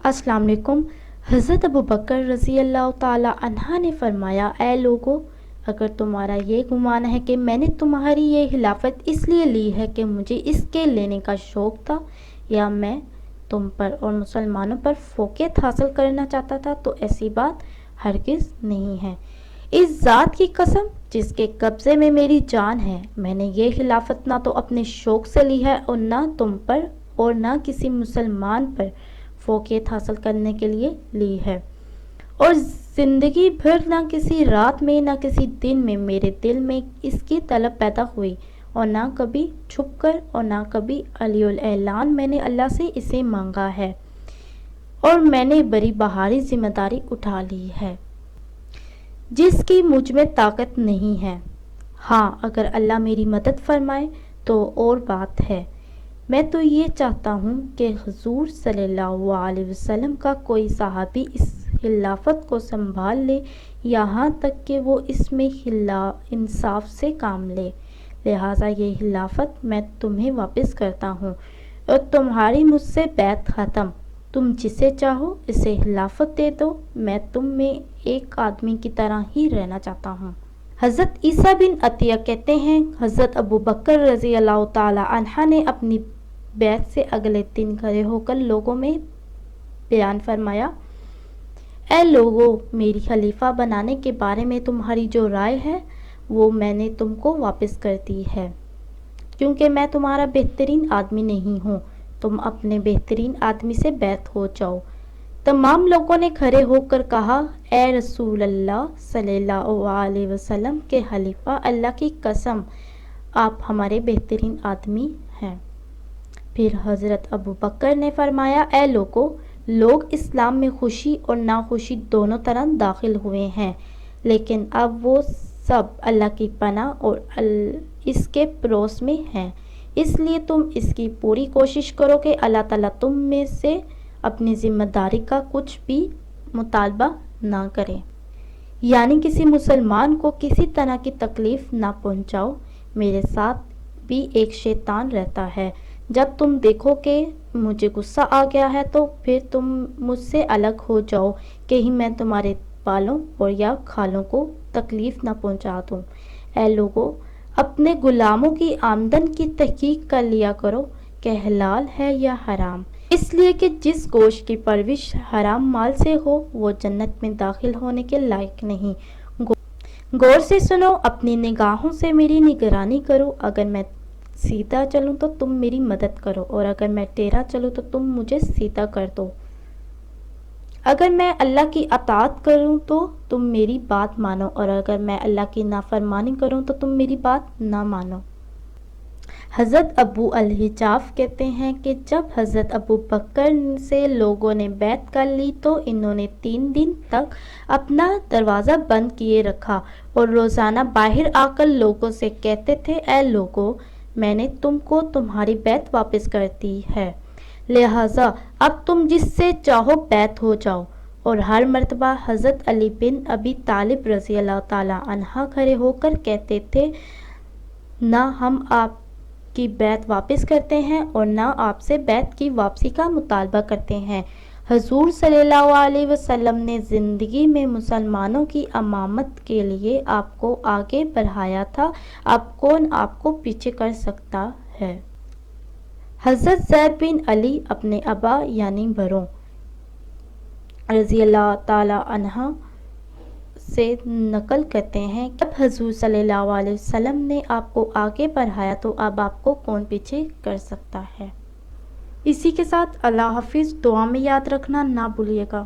अस्सलाम वालेकुम। हज़रत अबू बकर रज़ी अल्लाह ताला अन्हा ने फरमाया, ए लोगो, अगर तुम्हारा ये गुमान है कि मैंने तुम्हारी ये खिलाफत इसलिए ली है कि मुझे इसके लेने का शौक़ था या मैं तुम पर और मुसलमानों पर फ़ौक़ियत हासिल करना चाहता था, तो ऐसी बात हरगिज़ नहीं है। इस ज़ात की कसम जिसके कब्ज़े में मेरी जान है, मैंने ये खिलाफत ना तो अपने शौक़ से ली है और ना तुम पर और ना किसी मुसलमान पर फ़ौक़ियत हासिल करने के लिए ली है। और ज़िंदगी भर ना किसी रात में ना किसी दिन में मेरे दिल में इसकी तलब पैदा हुई, और ना कभी छुपकर और ना कभी अलियुल ऐलान मैंने अल्लाह से इसे मांगा है, और मैंने बड़ी बहारी ज़िम्मेदारी उठा ली है जिसकी मुझ में ताकत नहीं है। हाँ, अगर अल्लाह मेरी मदद फरमाए तो और बात है। मैं तो ये चाहता हूँ कि हुज़ूर सल्लल्लाहु अलैहि वसल्लम का कोई सहाबी इस खिलाफत को संभाल ले, यहाँ तक कि वो इसमें इंसाफ से काम ले। लिहाजा ये खिलाफत मैं तुम्हें वापस करता हूँ और तुम्हारी मुझसे बैत ख़त्म। तुम जिसे चाहो इसे खिलाफत दे दो, मैं तुम में एक आदमी की तरह ही रहना चाहता हूँ। हज़रत ईसा बिन अतिया कहते हैं, हज़रत अबू बकर रज़ी अल्लाह ताला अन्हा ने अपनी बैत से अगले दिन खड़े होकर लोगों में बयान फरमाया, ए लोगो, मेरी खलीफा बनाने के बारे में तुम्हारी जो राय है वो मैंने तुमको वापस कर दी है, क्योंकि मैं तुम्हारा बेहतरीन आदमी नहीं हूँ। तुम अपने बेहतरीन आदमी से बैत हो जाओ। तमाम लोगों ने खड़े होकर कहा, ए रसूल अल्लाह सल्लल्लाहु अलैहि वसल्लम के खलीफा, अल्लाह की कसम आप हमारे बेहतरीन आदमी हैं। फिर हज़रत अबू बकर ने फरमाया, ए लोगो, लोग इस्लाम में खुशी और नाखुशी दोनों तरह दाखिल हुए हैं, लेकिन अब वो सब अल्लाह की पनाह और इसके पड़ोस में हैं। इसलिए तुम इसकी पूरी कोशिश करो कि अल्लाह ताला तुम में से अपनी ज़िम्मेदारी का कुछ भी मुतालबा ना करें, यानी किसी मुसलमान को किसी तरह की तकलीफ़ ना पहुंचाओ। मेरे साथ भी एक शैतान रहता है। जब तुम देखो कि मुझे गुस्सा आ गया है तो फिर तुम मुझसे अलग हो जाओ, कहीं मैं तुम्हारे बालों और या खालों को तकलीफ़ ना पहुंचा दूं। ऐ लोगों, अपने गुलामों की आमदन की तहकीक कर लिया करो कि हलाल है या हराम, इसलिए कि जिस गोश्त की परवरिश हराम माल से हो वो जन्नत में दाखिल होने के लायक नहीं। गौर से सुनो, अपनी निगाहों से मेरी निगरानी करो। अगर मैं सीधा चलूँ तो तुम मेरी मदद करो, और अगर मैं टेढ़ा चलूँ तो तुम मुझे सीधा कर दो। अगर मैं अल्लाह की अताअत करूँ तो तुम मेरी बात मानो, और अगर मैं अल्लाह की नाफरमानी करूँ तो तुम मेरी बात ना मानो। हज़रत अबू अल-हिजाफ कहते हैं कि जब हज़रत अबू बकर से लोगों ने बैत कर ली तो इन्होंने 3 दिन तक अपना दरवाज़ा बंद किए रखा और रोज़ाना बाहर आकर लोगों से कहते थे, ए लोगों, मैंने तुमको तुम्हारी बैत वापस कर दी है, लिहाजा अब तुम जिससे चाहो बैत हो जाओ। और हर मर्तबा हज़रत अली बिन अबी तालिब रज़ी अल्लाह ताला अन्हा खड़े होकर कहते थे, ना हम आपकी बैत वापस करते हैं और ना आपसे बैत की वापसी का मुतालबा करते हैं। हुज़ूर सल्लल्लाहु अलैहि वसल्लम ने ज़िंदगी में मुसलमानों की अमामत के लिए आपको आगे बढ़ाया था, अब कौन आपको पीछे कर सकता है। हज़रत ज़ैद बिन अली अपने अबा यानी बरों रज़ी अल्लाह ताला अन्हा से नकल करते हैं, जब हुज़ूर सल्लल्लाहु अलैहि वसल्लम ने आपको आगे बढ़ाया तो अब आपको कौन पीछे कर सकता है। इसी के साथ अल्लाह हाफिज़। दुआ में याद रखना ना भूलिएगा।